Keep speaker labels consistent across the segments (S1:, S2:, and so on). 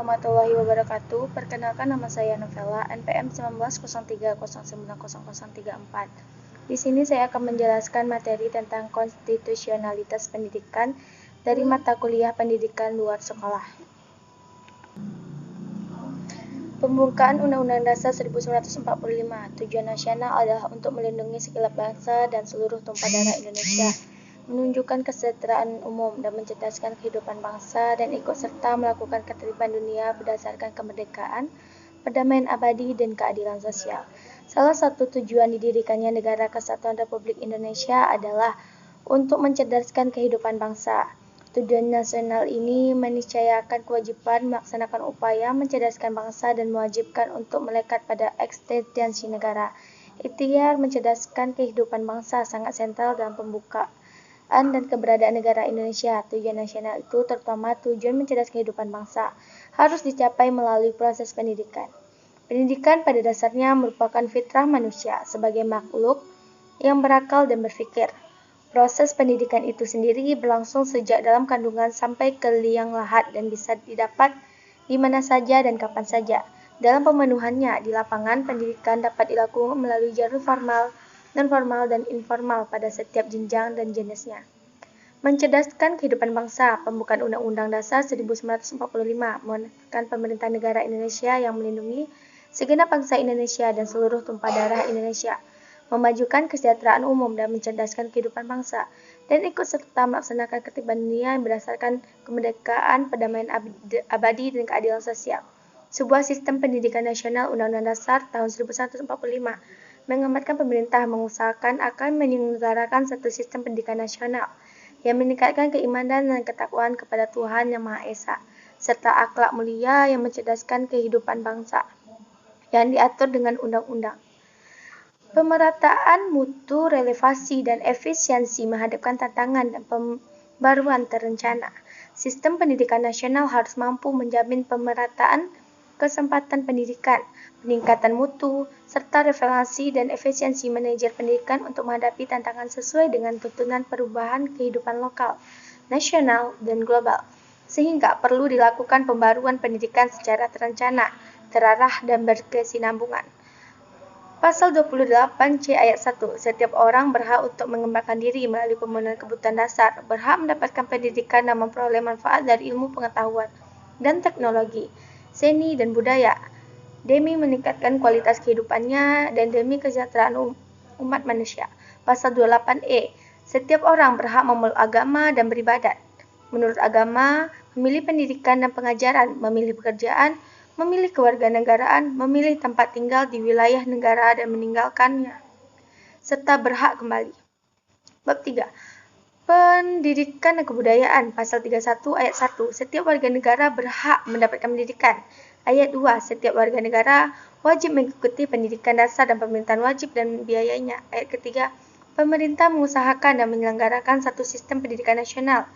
S1: warahmatullahi wabarakatuh. Perkenalkan, nama saya Novella, NPM 1903090034. Di sini saya akan menjelaskan materi tentang konstitusionalitas pendidikan dari mata kuliah pendidikan luar sekolah. Pembukaan Undang-Undang Dasar 1945. Tujuan nasional adalah untuk melindungi segenap bangsa dan seluruh tumpah darah Indonesia, menunjukkan kesejahteraan umum dan mencerdaskan kehidupan bangsa, dan ikut serta melakukan ketertiban dunia berdasarkan kemerdekaan, perdamaian abadi, dan keadilan sosial. Salah satu tujuan didirikannya Negara Kesatuan Republik Indonesia adalah untuk mencerdaskan kehidupan bangsa. Tujuan nasional ini meniscayakan kewajiban melaksanakan upaya mencerdaskan bangsa dan mewajibkan untuk melekat pada eksistensi negara. Ikhtiar mencerdaskan kehidupan bangsa sangat sentral dalam pembukaan dan keberadaan negara Indonesia. Tujuan nasional itu, terutama tujuan mencerdaskan kehidupan bangsa, harus dicapai melalui proses pendidikan. Pendidikan pada dasarnya merupakan fitrah manusia sebagai makhluk yang berakal dan berpikir. Proses pendidikan itu sendiri berlangsung sejak dalam kandungan sampai ke liang lahat dan bisa didapat di mana saja dan kapan saja. Dalam pemenuhannya di lapangan, pendidikan dapat dilakukan melalui jalur formal, non-formal, dan informal pada setiap jenjang dan jenisnya. Mencerdaskan kehidupan bangsa. Pembukaan Undang-Undang Dasar 1945 menekankan pemerintah negara Indonesia yang melindungi segenap bangsa Indonesia dan seluruh tumpah darah Indonesia, memajukan kesejahteraan umum dan mencerdaskan kehidupan bangsa, dan ikut serta melaksanakan ketertiban dunia berdasarkan kemerdekaan, perdamaian abadi, dan keadilan sosial. Sebuah sistem pendidikan nasional. Undang-Undang Dasar tahun 1945 mengamanatkan pemerintah mengusahakan akan menyelenggarakan satu sistem pendidikan nasional yang meningkatkan keimanan dan ketakwaan kepada Tuhan Yang Maha Esa, serta akhlak mulia yang mencerdaskan kehidupan bangsa, yang diatur dengan undang-undang. Pemerataan mutu, relevasi, dan efisiensi menghadapkan tantangan dan pembaruan terencana. Sistem pendidikan nasional harus mampu menjamin pemerataan kesempatan pendidikan, peningkatan mutu, serta relevansi dan efisiensi manajer pendidikan untuk menghadapi tantangan sesuai dengan tuntunan perubahan kehidupan lokal, nasional, dan global. Sehingga perlu dilakukan pembaruan pendidikan secara terencana, terarah, dan berkesinambungan. Pasal 28C ayat 1. Setiap orang berhak untuk mengembangkan diri melalui pemenuhan kebutuhan dasar, berhak mendapatkan pendidikan dan memperoleh manfaat dari ilmu pengetahuan dan teknologi, seni dan budaya, demi meningkatkan kualitas kehidupannya dan demi kesejahteraan umat manusia. Pasal 28E. Setiap orang berhak memeluk agama dan beribadat menurut agama, memilih pendidikan dan pengajaran, memilih pekerjaan, memilih kewarganegaraan, memilih tempat tinggal di wilayah negara dan meninggalkannya, serta berhak kembali. Bab 3. Pendidikan dan kebudayaan. Pasal 31 ayat 1. Setiap warga negara berhak mendapatkan pendidikan. Ayat 2. Setiap warga negara wajib mengikuti pendidikan dasar dan pemerintahan wajib dan biayanya. Ayat ketiga. Pemerintah mengusahakan dan menyelenggarakan satu sistem pendidikan nasional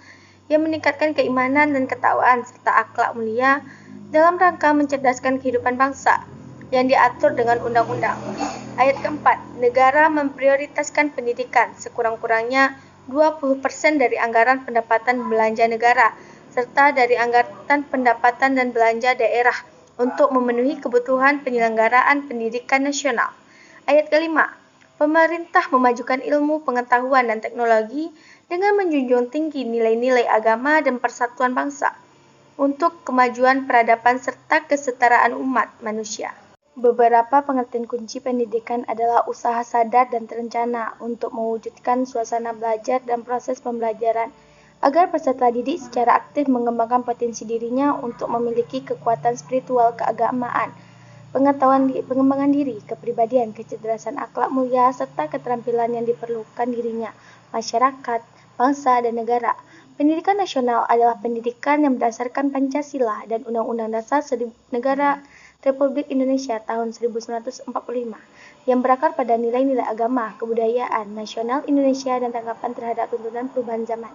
S1: yang meningkatkan keimanan dan ketakwaan serta akhlak mulia dalam rangka mencerdaskan kehidupan bangsa yang diatur dengan undang-undang. Ayat keempat. Negara memprioritaskan pendidikan sekurang-kurangnya 20% dari anggaran pendapatan belanja negara serta dari anggaran pendapatan dan belanja daerah untuk memenuhi kebutuhan penyelenggaraan pendidikan nasional. Ayat kelima. Pemerintah memajukan ilmu, pengetahuan, dan teknologi dengan menjunjung tinggi nilai-nilai agama dan persatuan bangsa untuk kemajuan peradaban serta kesetaraan umat manusia. Beberapa pengertian kunci pendidikan adalah usaha sadar dan terencana untuk mewujudkan suasana belajar dan proses pembelajaran agar peserta didik secara aktif mengembangkan potensi dirinya untuk memiliki kekuatan spiritual keagamaan, pengembangan diri, kepribadian, kecerdasan akhlak mulia, serta keterampilan yang diperlukan dirinya, masyarakat, bangsa, dan negara. Pendidikan nasional adalah pendidikan yang berdasarkan Pancasila dan Undang-Undang Dasar Negara Republik Indonesia tahun 1945 yang berakar pada nilai-nilai agama, kebudayaan, nasional Indonesia, dan tanggapan terhadap tuntunan perubahan zaman.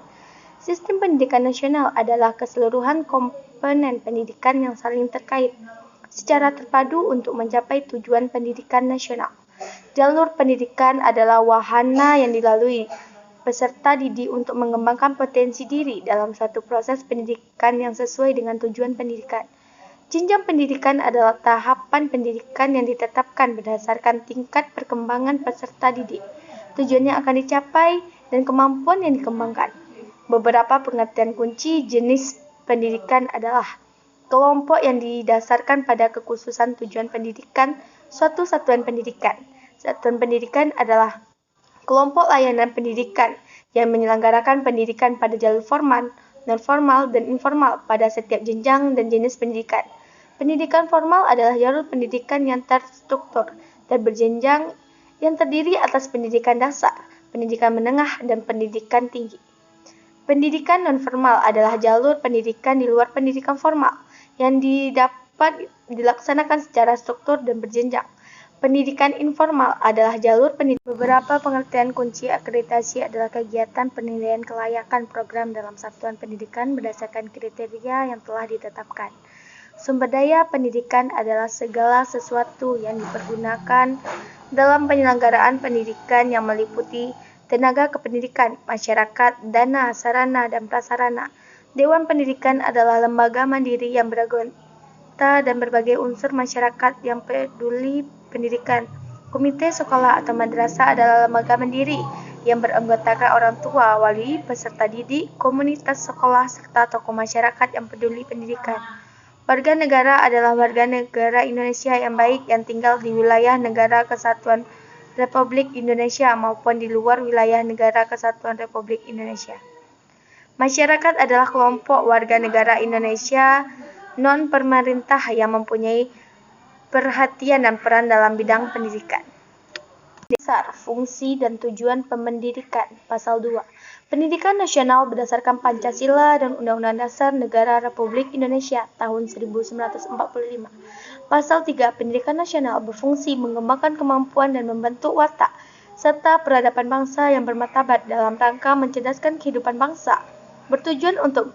S1: Sistem pendidikan nasional adalah keseluruhan komponen pendidikan yang saling terkait secara terpadu untuk mencapai tujuan pendidikan nasional. Jalur pendidikan adalah wahana yang dilalui peserta didik untuk mengembangkan potensi diri dalam suatu proses pendidikan yang sesuai dengan tujuan pendidikan. Jenjang pendidikan adalah tahapan pendidikan yang ditetapkan berdasarkan tingkat perkembangan peserta didik, tujuan yang akan dicapai, dan kemampuan yang dikembangkan. Beberapa pengertian kunci jenis pendidikan adalah kelompok yang didasarkan pada kekhususan tujuan pendidikan suatu satuan pendidikan. Satuan pendidikan adalah kelompok layanan pendidikan yang menyelenggarakan pendidikan pada jalur formal, non-formal, dan informal pada setiap jenjang dan jenis pendidikan. Pendidikan formal adalah jalur pendidikan yang terstruktur dan berjenjang yang terdiri atas pendidikan dasar, pendidikan menengah, dan pendidikan tinggi. Pendidikan non-formal adalah jalur pendidikan di luar pendidikan formal yang dapat dilaksanakan secara struktur dan berjenjang. Pendidikan informal adalah jalur pendidikan. Beberapa pengertian kunci akreditasi adalah kegiatan penilaian kelayakan program dalam satuan pendidikan berdasarkan kriteria yang telah ditetapkan. Sumber daya pendidikan adalah segala sesuatu yang dipergunakan dalam penyelenggaraan pendidikan yang meliputi tenaga kependidikan, masyarakat, dana, sarana, dan prasarana. Dewan Pendidikan adalah lembaga mandiri yang beranggota dan berbagai unsur masyarakat yang peduli pendidikan. Komite sekolah atau madrasah adalah lembaga mandiri yang beranggotakan orang tua, wali, peserta didik, komunitas sekolah, serta tokoh masyarakat yang peduli pendidikan. Warga negara adalah warga negara Indonesia yang baik yang tinggal di wilayah Negara Kesatuan Republik Indonesia maupun di luar wilayah Negara Kesatuan Republik Indonesia. Masyarakat adalah kelompok warga negara Indonesia non-pemerintah yang mempunyai perhatian dan peran dalam bidang pendidikan. Dasar, fungsi, dan tujuan pendidikan. Pasal 2. Pendidikan nasional berdasarkan Pancasila dan Undang-Undang Dasar Negara Republik Indonesia tahun 1945. Pasal 3. Pendidikan nasional berfungsi mengembangkan kemampuan dan membentuk watak serta peradaban bangsa yang bermartabat dalam rangka mencerdaskan kehidupan bangsa, bertujuan untuk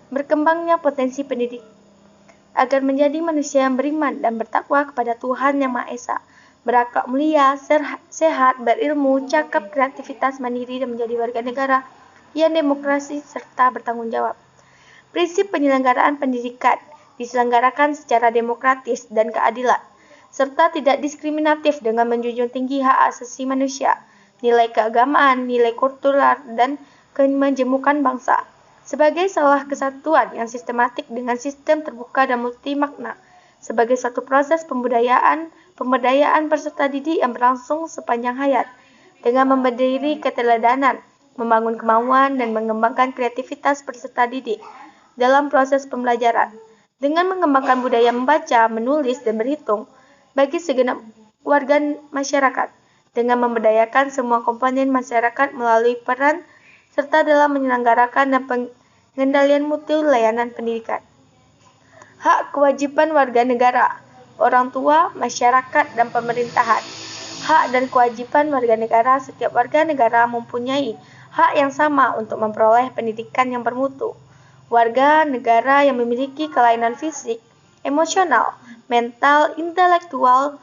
S1: berkembangnya potensi pendidik agar menjadi manusia yang beriman dan bertakwa kepada Tuhan Yang Maha Esa, berakhlak mulia, sehat, berilmu, cakap, kreativitas, mandiri, dan menjadi warga negara yang demokrasi serta bertanggung jawab. Prinsip penyelenggaraan pendidikan diselenggarakan secara demokratis dan keadilan, serta tidak diskriminatif dengan menjunjung tinggi hak asasi manusia, nilai keagamaan, nilai kultural, dan kemajemukan bangsa. Sebagai salah kesatuan yang sistematik dengan sistem terbuka dan multi makna, sebagai suatu proses pemberdayaan peserta didik yang berlangsung sepanjang hayat, dengan memberdiri keteladanan, membangun kemauan, dan mengembangkan kreativitas peserta didik dalam proses pembelajaran, dengan mengembangkan budaya membaca, menulis, dan berhitung bagi segenap warga masyarakat, dengan memberdayakan semua komponen masyarakat melalui peran serta dalam menyelenggarakan dan pengendalian mutu layanan pendidikan. Hak kewajiban warga negara, orang tua, masyarakat, dan pemerintahan. Hak dan kewajiban warga negara. Setiap warga negara mempunyai hak yang sama untuk memperoleh pendidikan yang bermutu. Warga negara yang memiliki kelainan fisik, emosional, mental, intelektual,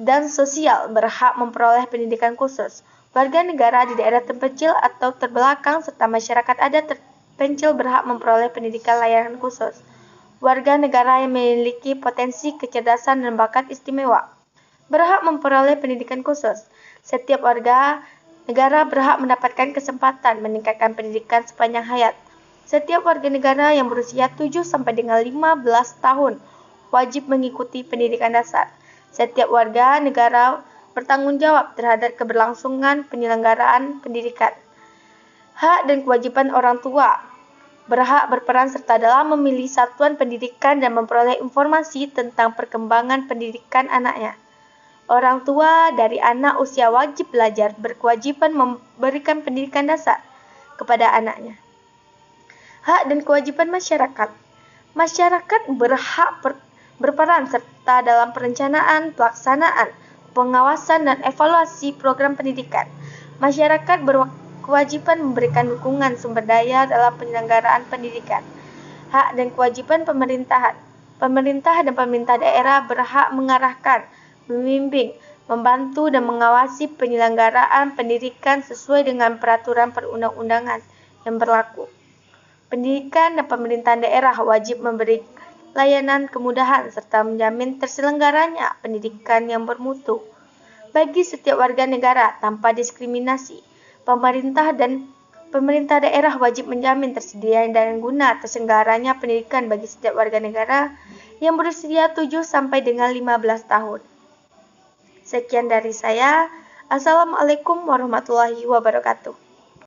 S1: dan sosial berhak memperoleh pendidikan khusus. Warga negara di daerah terpencil atau terbelakang serta masyarakat adat terpencil berhak memperoleh pendidikan layanan khusus. Warga negara yang memiliki potensi kecerdasan dan bakat istimewa berhak memperoleh pendidikan khusus. Setiap warga negara berhak mendapatkan kesempatan meningkatkan pendidikan sepanjang hayat. Setiap warga negara yang berusia 7 sampai dengan 15 tahun wajib mengikuti pendidikan dasar. Setiap warga negara bertanggung jawab terhadap keberlangsungan penyelenggaraan pendidikan. Hak dan kewajiban orang tua berhak berperan serta dalam memilih satuan pendidikan dan memperoleh informasi tentang perkembangan pendidikan anaknya. Orang tua dari anak usia wajib belajar berkewajiban memberikan pendidikan dasar kepada anaknya. Hak dan kewajiban masyarakat. Masyarakat berhak berperan serta dalam perencanaan, pelaksanaan, pengawasan, dan evaluasi program pendidikan. Masyarakat berkewajiban memberikan dukungan sumber daya dalam penyelenggaraan pendidikan. Hak dan kewajiban pemerintahan. Pemerintah dan pemerintah daerah berhak mengarahkan, membimbing, membantu, dan mengawasi penyelenggaraan pendidikan sesuai dengan peraturan perundang-undangan yang berlaku. Pendidikan dan pemerintahan daerah wajib memberi layanan kemudahan, serta menjamin terselenggaranya pendidikan yang bermutu bagi setiap warga negara tanpa diskriminasi. Pemerintah daerah wajib menjamin tersedianya dan guna terselenggaranya pendidikan bagi setiap warga negara yang berusia 7 sampai dengan 15 tahun. Sekian dari saya. Assalamualaikum warahmatullahi wabarakatuh.